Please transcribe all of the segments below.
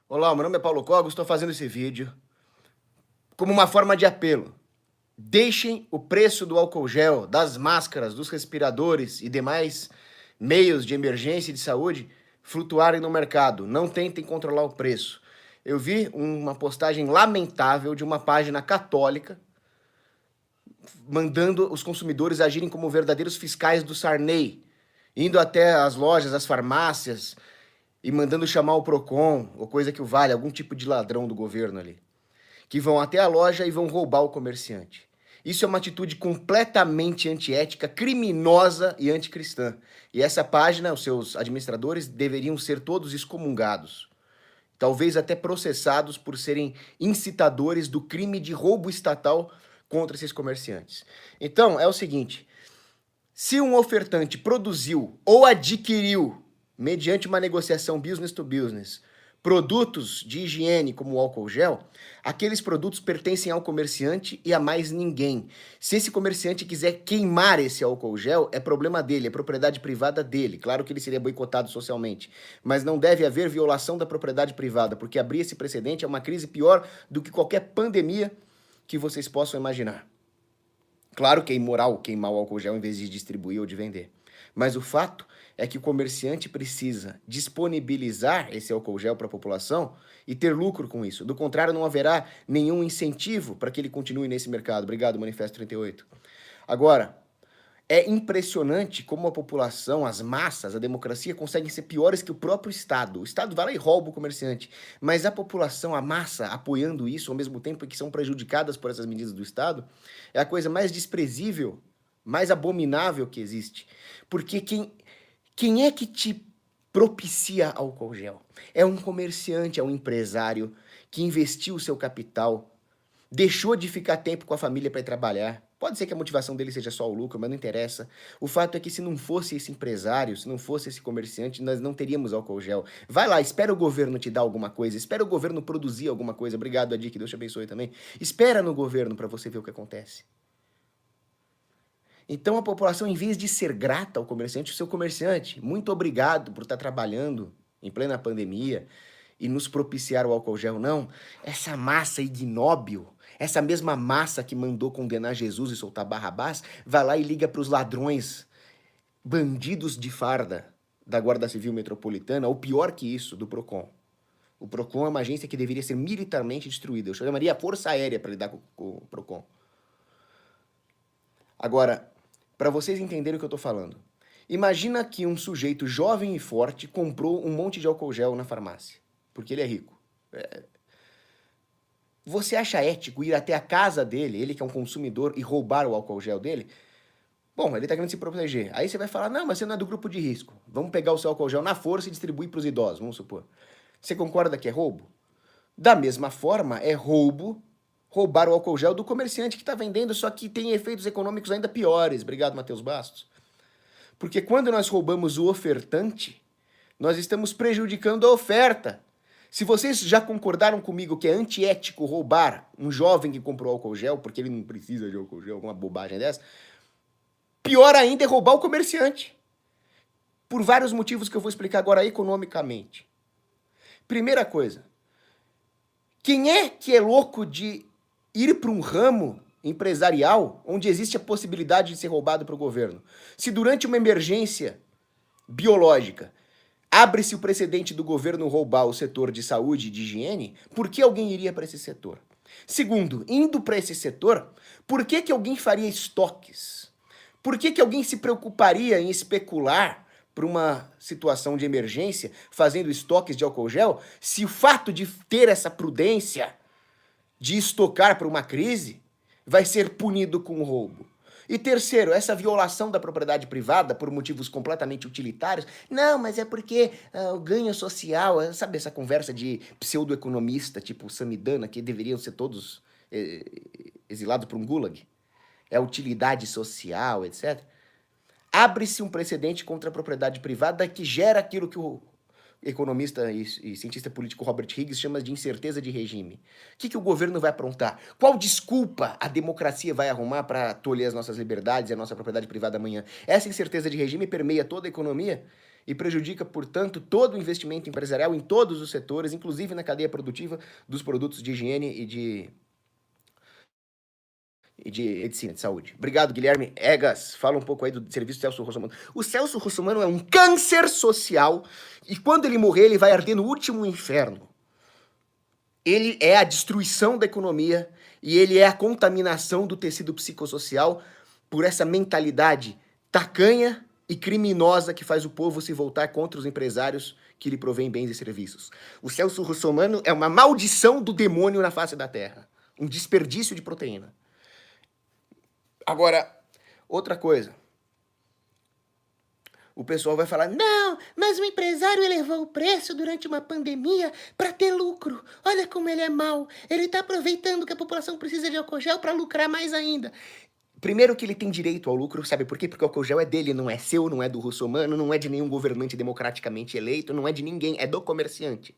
Olá, meu nome é Paulo Cogos, estou fazendo esse vídeo como uma forma de apelo. Deixem o preço do álcool gel, das máscaras, dos respiradores e demais meios de emergência e de saúde flutuarem no mercado. Não tentem controlar o preço. Eu vi uma postagem lamentável de uma página católica mandando os consumidores agirem como verdadeiros fiscais do Sarney, indo até as lojas, as farmácias e mandando chamar o Procon, ou coisa que o vale, algum tipo de ladrão do governo ali, que vão até a loja e vão roubar o comerciante. Isso é uma atitude completamente antiética, criminosa e anticristã. E essa página, os seus administradores, deveriam ser todos excomungados. Talvez até processados por serem incitadores do crime de roubo estatal contra esses comerciantes. Então, é o seguinte, se um ofertante produziu ou adquiriu, mediante uma negociação business to business, produtos de higiene como o álcool gel, aqueles produtos pertencem ao comerciante e a mais ninguém. Se esse comerciante quiser queimar esse álcool gel, é problema dele, é propriedade privada dele. Claro que ele seria boicotado socialmente, mas não deve haver violação da propriedade privada, porque abrir esse precedente é uma crise pior do que qualquer pandemia que vocês possam imaginar. Claro que é imoral queimar o álcool gel em vez de distribuir ou de vender. Mas o fato é que o comerciante precisa disponibilizar esse álcool gel para a população e ter lucro com isso. Do contrário, não haverá nenhum incentivo para que ele continue nesse mercado. Obrigado, Manifesto 38. Agora, é impressionante como a população, as massas, a democracia conseguem ser piores que o próprio Estado. O Estado vai lá e rouba o comerciante, mas a população, a massa, apoiando isso, ao mesmo tempo que são prejudicadas por essas medidas do Estado, é a coisa mais desprezível, mais abominável que existe. Porque quem é que te propicia álcool gel? É um comerciante, é um empresário que investiu o seu capital, deixou de ficar tempo com a família para ir trabalhar. Pode ser que a motivação dele seja só o lucro, mas não interessa. O fato é que se não fosse esse empresário, se não fosse esse comerciante, nós não teríamos álcool gel. Vai lá, espera o governo te dar alguma coisa, espera o governo produzir alguma coisa. Obrigado, Adi, que Deus te abençoe também. Espera no governo para você ver o que acontece. Então a população, em vez de ser grata ao comerciante, o seu comerciante, muito obrigado por estar trabalhando em plena pandemia e nos propiciar o álcool gel, não. Essa massa ignóbil, essa mesma massa que mandou condenar Jesus e soltar Barrabás, vai lá e liga para os ladrões, bandidos de farda da Guarda Civil Metropolitana, ou pior que isso, do Procon. O Procon é uma agência que deveria ser militarmente destruída. Eu chamaria a Força Aérea para lidar com o Procon. Agora, para vocês entenderem o que eu estou falando, imagina que um sujeito jovem e forte comprou um monte de álcool gel na farmácia, porque ele é rico. Você acha ético ir até a casa dele, ele que é um consumidor, e roubar o álcool gel dele? Bom, ele está querendo se proteger. Aí você vai falar, não, mas você não é do grupo de risco. Vamos pegar o seu álcool gel na força e distribuir para os idosos, vamos supor. Você concorda que é roubo? Da mesma forma, é roubar o álcool gel do comerciante que está vendendo, só que tem efeitos econômicos ainda piores. Obrigado, Matheus Bastos. Porque quando nós roubamos o ofertante, nós estamos prejudicando a oferta. Se vocês já concordaram comigo que é antiético roubar um jovem que comprou álcool gel, porque ele não precisa de álcool gel, alguma bobagem dessa, pior ainda é roubar o comerciante. Por vários motivos que eu vou explicar agora economicamente. Primeira coisa, quem é que é louco de ir para um ramo empresarial onde existe a possibilidade de ser roubado para o governo? Se durante uma emergência biológica abre-se o precedente do governo roubar o setor de saúde e de higiene, por que alguém iria para esse setor? Segundo, indo para esse setor, por que alguém faria estoques? Por que alguém se preocuparia em especular para uma situação de emergência, fazendo estoques de álcool gel, se o fato de ter essa prudência de estocar para uma crise vai ser punido com roubo? E terceiro, essa violação da propriedade privada por motivos completamente utilitários, não, mas é porque o ganho social, sabe essa conversa de pseudo-economista, tipo Samidana, que deveriam ser todos exilados para um gulag? É utilidade social, etc. Abre-se um precedente contra a propriedade privada que gera aquilo que o economista e cientista político Robert Higgs chama de incerteza de regime. O que o governo vai aprontar? Qual desculpa a democracia vai arrumar para tolher as nossas liberdades e a nossa propriedade privada amanhã? Essa incerteza de regime permeia toda a economia e prejudica, portanto, todo o investimento empresarial em todos os setores, inclusive na cadeia produtiva dos produtos de higiene e de medicina, de saúde. Obrigado, Guilherme Egas. Fala um pouco aí do serviço Celso Russomano. O Celso Russomano é um câncer social e quando ele morrer, ele vai arder no último inferno. Ele é a destruição da economia e ele é a contaminação do tecido psicossocial por essa mentalidade tacanha e criminosa que faz o povo se voltar contra os empresários que lhe provêm bens e serviços. O Celso Russomano é uma maldição do demônio na face da terra. Um desperdício de proteína. Agora, outra coisa. O pessoal vai falar, não, mas o empresário elevou o preço durante uma pandemia para ter lucro. Olha como ele é mau. Ele está aproveitando que a população precisa de álcool gel para lucrar mais ainda. Primeiro que ele tem direito ao lucro, sabe por quê? Porque o álcool gel é dele, não é seu, não é do Russomano, não é de nenhum governante democraticamente eleito, não é de ninguém, é do comerciante.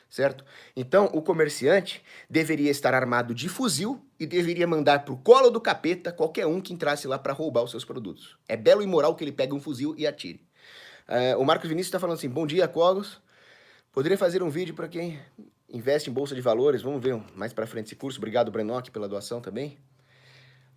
Certo? Então, o comerciante deveria estar armado de fuzil e deveria mandar pro colo do capeta qualquer um que entrasse lá para roubar os seus produtos. É belo e moral que ele pegue um fuzil e atire. O Marcos Vinícius está falando assim, bom dia, Cogos. Poderia fazer um vídeo para quem investe em Bolsa de Valores, vamos ver mais para frente esse curso. Obrigado, Brenock, pela doação também.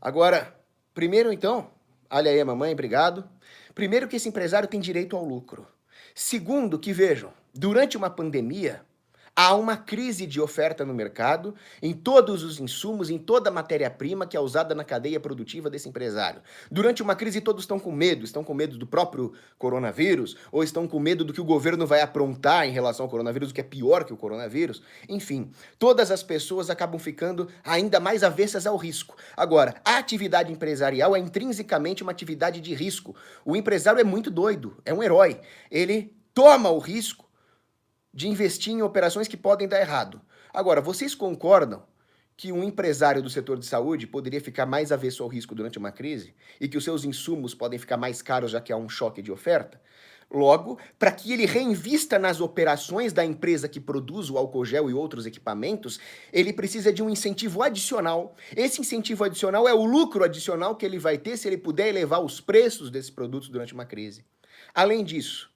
Agora, primeiro então, olha aí a mamãe, obrigado. Primeiro que esse empresário tem direito ao lucro. Segundo que, vejam, durante uma pandemia, há uma crise de oferta no mercado, em todos os insumos, em toda a matéria-prima que é usada na cadeia produtiva desse empresário. Durante uma crise todos estão com medo do próprio coronavírus, ou estão com medo do que o governo vai aprontar em relação ao coronavírus, o que é pior que o coronavírus. Enfim, todas as pessoas acabam ficando ainda mais avessas ao risco. Agora, a atividade empresarial é intrinsecamente uma atividade de risco. O empresário é muito doido, é um herói. Ele toma o risco de investir em operações que podem dar errado. Agora, vocês concordam que um empresário do setor de saúde poderia ficar mais avesso ao risco durante uma crise e que os seus insumos podem ficar mais caros já que há um choque de oferta? Logo, para que ele reinvista nas operações da empresa que produz o álcool gel e outros equipamentos, ele precisa de um incentivo adicional. Esse incentivo adicional é o lucro adicional que ele vai ter se ele puder elevar os preços desses produtos durante uma crise. Além disso,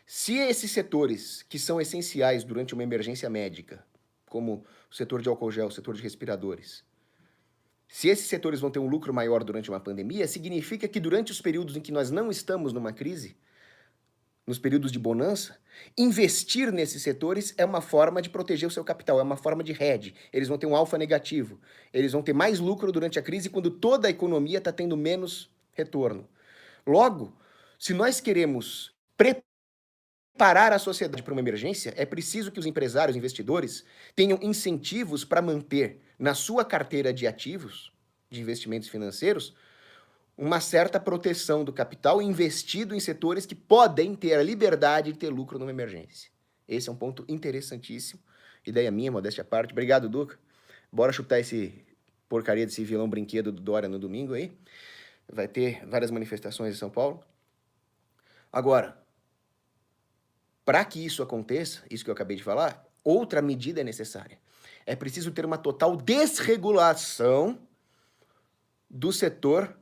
se esses setores que são essenciais durante uma emergência médica, como o setor de álcool gel, o setor de respiradores, se esses setores vão ter um lucro maior durante uma pandemia, significa que durante os períodos em que nós não estamos numa crise, nos períodos de bonança, investir nesses setores é uma forma de proteger o seu capital, é uma forma de hedge. Eles vão ter um alfa negativo, eles vão ter mais lucro durante a crise quando toda a economia está tendo menos retorno. Logo, se nós queremos preparar a sociedade para uma emergência, é preciso que os empresários, investidores, tenham incentivos para manter na sua carteira de ativos, de investimentos financeiros, uma certa proteção do capital investido em setores que podem ter a liberdade de ter lucro numa emergência. Esse é um ponto interessantíssimo. Ideia minha, modéstia à parte. Obrigado, Duca. Bora chutar esse porcaria desse vilão brinquedo do Dória no domingo aí. Vai ter várias manifestações em São Paulo. Agora, para que isso aconteça, isso que eu acabei de falar, outra medida é necessária. É preciso ter uma total desregulação do setor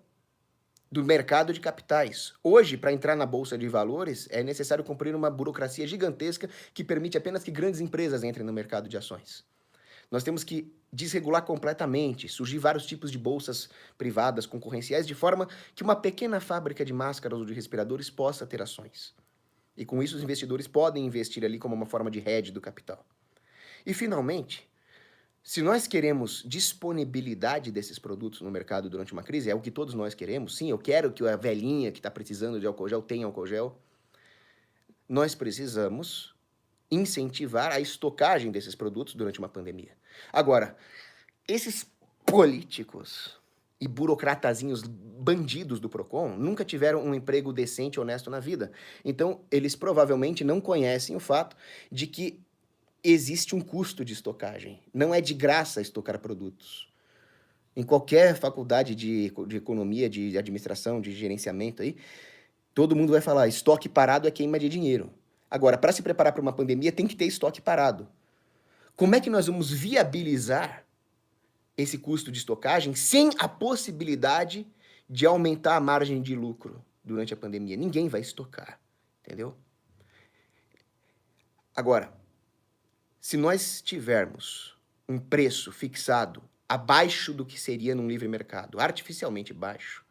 do mercado de capitais. Hoje, para entrar na Bolsa de Valores, é necessário cumprir uma burocracia gigantesca que permite apenas que grandes empresas entrem no mercado de ações. Nós temos que desregular completamente, surgir vários tipos de bolsas privadas, concorrenciais, de forma que uma pequena fábrica de máscaras ou de respiradores possa ter ações. E com isso os investidores podem investir ali como uma forma de hedge do capital. E finalmente, se nós queremos disponibilidade desses produtos no mercado durante uma crise, é o que todos nós queremos, sim, eu quero que a velhinha que está precisando de álcool gel tenha álcool gel, nós precisamos incentivar a estocagem desses produtos durante uma pandemia. Agora, esses políticos e burocratazinhos bandidos do Procon nunca tiveram um emprego decente e honesto na vida. Então, eles provavelmente não conhecem o fato de que existe um custo de estocagem. Não é de graça estocar produtos. Em qualquer faculdade de economia, de administração, de gerenciamento aí, todo mundo vai falar, estoque parado é queima de dinheiro. Agora, para se preparar para uma pandemia, tem que ter estoque parado. Como é que nós vamos viabilizar esse custo de estocagem sem a possibilidade de aumentar a margem de lucro durante a pandemia? Ninguém vai estocar, entendeu? Agora, se nós tivermos um preço fixado abaixo do que seria num livre mercado, artificialmente baixo,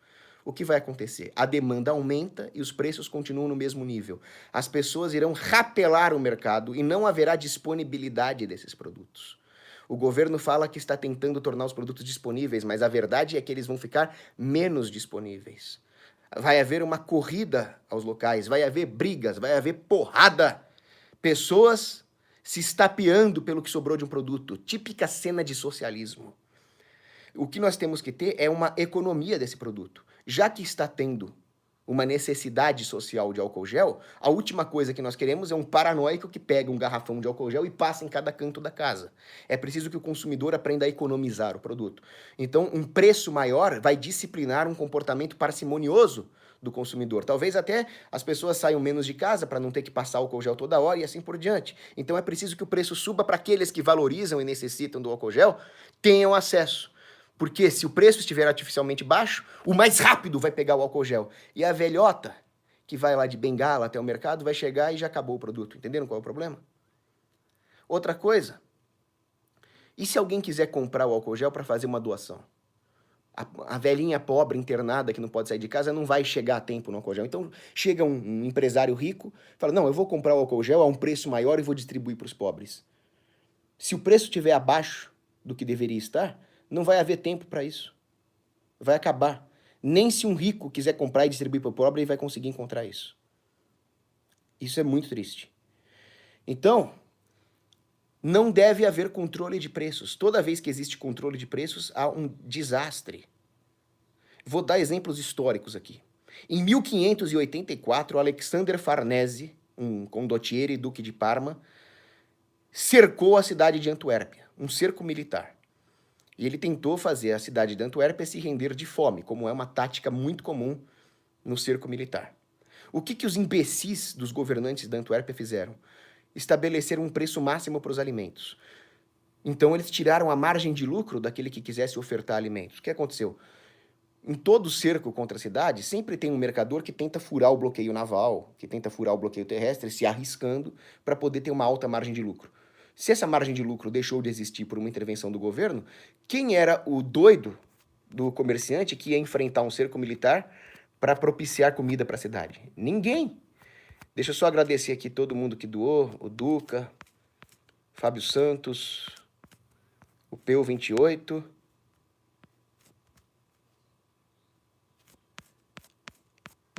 o que vai acontecer? A demanda aumenta e os preços continuam no mesmo nível. As pessoas irão rapelar o mercado e não haverá disponibilidade desses produtos. O governo fala que está tentando tornar os produtos disponíveis, mas a verdade é que eles vão ficar menos disponíveis. Vai haver uma corrida aos locais, vai haver brigas, vai haver porrada. Pessoas se estapeando pelo que sobrou de um produto. Típica cena de socialismo. O que nós temos que ter é uma economia desse produto. Já que está tendo uma necessidade social de álcool gel, a última coisa que nós queremos é um paranoico que pega um garrafão de álcool gel e passa em cada canto da casa. É preciso que o consumidor aprenda a economizar o produto. Então, um preço maior vai disciplinar um comportamento parcimonioso do consumidor. Talvez até as pessoas saiam menos de casa para não ter que passar álcool gel toda hora e assim por diante. Então, é preciso que o preço suba para aqueles que valorizam e necessitam do álcool gel tenham acesso. Porque se o preço estiver artificialmente baixo, o mais rápido vai pegar o álcool gel. E a velhota, que vai lá de bengala até o mercado, vai chegar e já acabou o produto. Entenderam qual é o problema? Outra coisa, e se alguém quiser comprar o álcool gel para fazer uma doação? A velhinha pobre, internada, que não pode sair de casa, não vai chegar a tempo no álcool gel. Então, chega um empresário rico, fala, não, eu vou comprar o álcool gel a um preço maior e vou distribuir para os pobres. Se o preço estiver abaixo do que deveria estar, não vai haver tempo para isso. Vai acabar. Nem se um rico quiser comprar e distribuir para o pobre, ele vai conseguir encontrar isso. Isso é muito triste. Então, não deve haver controle de preços. Toda vez que existe controle de preços, há um desastre. Vou dar exemplos históricos aqui. Em 1584, Alexander Farnese, um condottiere duque de Parma, cercou a cidade de Antuérpia, um cerco militar. E ele tentou fazer a cidade de Antuérpia se render de fome, como é uma tática muito comum no cerco militar. O que os imbecis dos governantes da Antuérpia fizeram? Estabeleceram um preço máximo para os alimentos. Então eles tiraram a margem de lucro daquele que quisesse ofertar alimentos. O que aconteceu? Em todo cerco contra a cidade, sempre tem um mercador que tenta furar o bloqueio naval, que tenta furar o bloqueio terrestre, se arriscando para poder ter uma alta margem de lucro. Se essa margem de lucro deixou de existir por uma intervenção do governo, quem era o doido do comerciante que ia enfrentar um cerco militar para propiciar comida para a cidade? Ninguém. Deixa eu só agradecer aqui todo mundo que doou, o Duca, Fábio Santos, o Peu 28.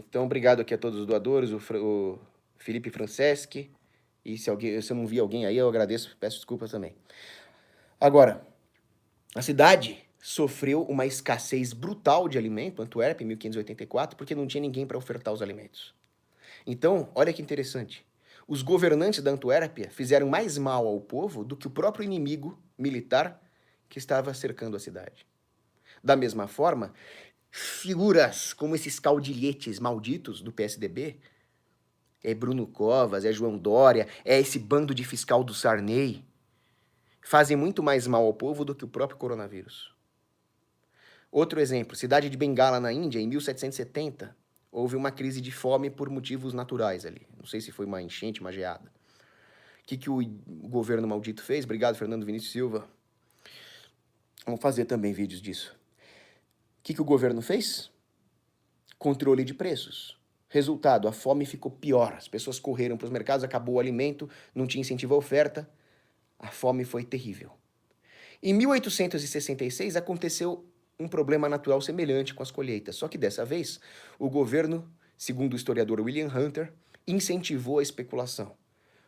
Então, obrigado aqui a todos os doadores, o Felipe Franceschi. E se eu não vi alguém aí, eu agradeço, peço desculpas também. Agora, a cidade sofreu uma escassez brutal de alimento, Antuérpia, em 1584, porque não tinha ninguém para ofertar os alimentos. Então, olha que interessante. Os governantes da Antuérpia fizeram mais mal ao povo do que o próprio inimigo militar que estava cercando a cidade. Da mesma forma, figuras como esses caudilhetes malditos do PSDB, é Bruno Covas, é João Dória, é esse bando de fiscal do Sarney, fazem muito mais mal ao povo do que o próprio coronavírus. Outro exemplo, cidade de Bengala, na Índia, em 1770, houve uma crise de fome por motivos naturais ali. Não sei se foi uma enchente, uma geada. O que o governo maldito fez? Obrigado, Fernando Vinícius Silva. Vamos fazer também vídeos disso. O que o governo fez? Controle de preços. Resultado, a fome ficou pior. As pessoas correram para os mercados, acabou o alimento, não tinha incentivo à oferta. A fome foi terrível. Em 1866 aconteceu um problema natural semelhante com as colheitas, só que dessa vez o governo, segundo o historiador William Hunter, incentivou a especulação.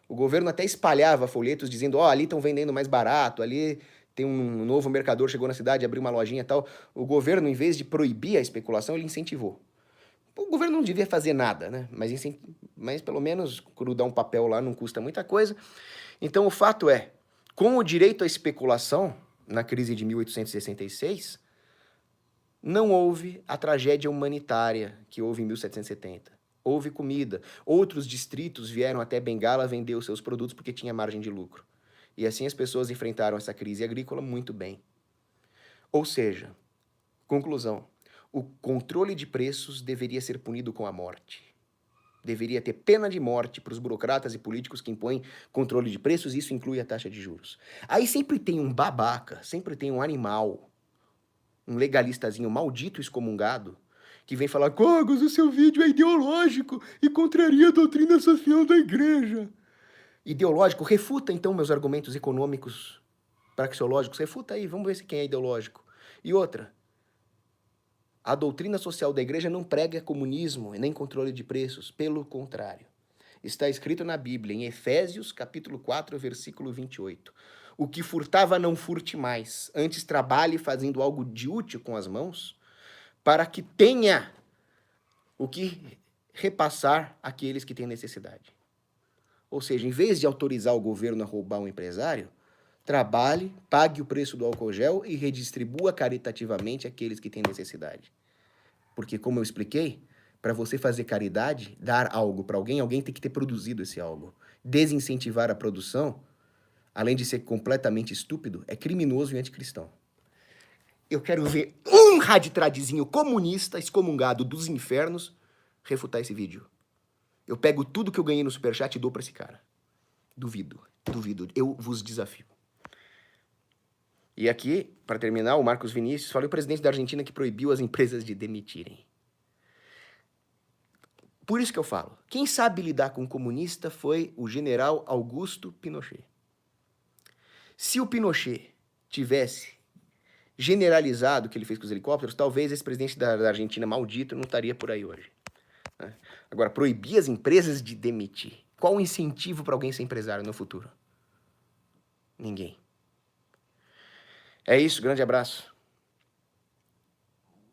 O governo até espalhava folhetos dizendo, ali estão vendendo mais barato, ali tem um novo mercador, chegou na cidade, abriu uma lojinha e tal. O governo, em vez de proibir a especulação, ele incentivou. O governo não devia fazer nada, né? Mas pelo menos grudar um papel lá não custa muita coisa. Então o fato é, com o direito à especulação, na crise de 1866, não houve a tragédia humanitária que houve em 1770. Houve comida. Outros distritos vieram até Bengala vender os seus produtos porque tinha margem de lucro. E assim as pessoas enfrentaram essa crise agrícola muito bem. Ou seja, conclusão, o controle de preços deveria ser punido com a morte. deveria ter pena de morte para os burocratas e políticos que impõem controle de preços, e isso inclui a taxa de juros. Aí sempre tem um babaca, sempre tem um animal, um legalistazinho maldito excomungado, que vem falar: Cogos, o seu vídeo é ideológico e contraria a doutrina social da igreja. Ideológico? Refuta então meus argumentos econômicos praxeológicos. Refuta aí, vamos ver se quem é ideológico. E outra, a doutrina social da igreja não prega comunismo e nem controle de preços. Pelo contrário. Está escrito na Bíblia, em Efésios, capítulo 4, versículo 28. O que furtava não furte mais, antes trabalhe fazendo algo de útil com as mãos, para que tenha o que repassar àqueles que têm necessidade. Ou seja, em vez de autorizar o governo a roubar um empresário, trabalhe, pague o preço do álcool gel e redistribua caritativamente aqueles que têm necessidade. Porque, como eu expliquei, para você fazer caridade, dar algo para alguém, alguém tem que ter produzido esse algo. Desincentivar a produção, além de ser completamente estúpido, é criminoso e anticristão. Eu quero ver um raditradizinho comunista excomungado dos infernos refutar esse vídeo. Eu pego tudo que eu ganhei no Superchat e dou para esse cara. Duvido, duvido. Eu vos desafio. E aqui, para terminar, o Marcos Vinícius fala: o presidente da Argentina que proibiu as empresas de demitirem. Por isso que eu falo, quem sabe lidar com o comunista foi o general Augusto Pinochet. Se o Pinochet tivesse generalizado o que ele fez com os helicópteros, talvez esse presidente da Argentina maldito não estaria por aí hoje. Agora, proibir as empresas de demitir. Qual o incentivo para alguém ser empresário no futuro? Ninguém. É isso, grande abraço.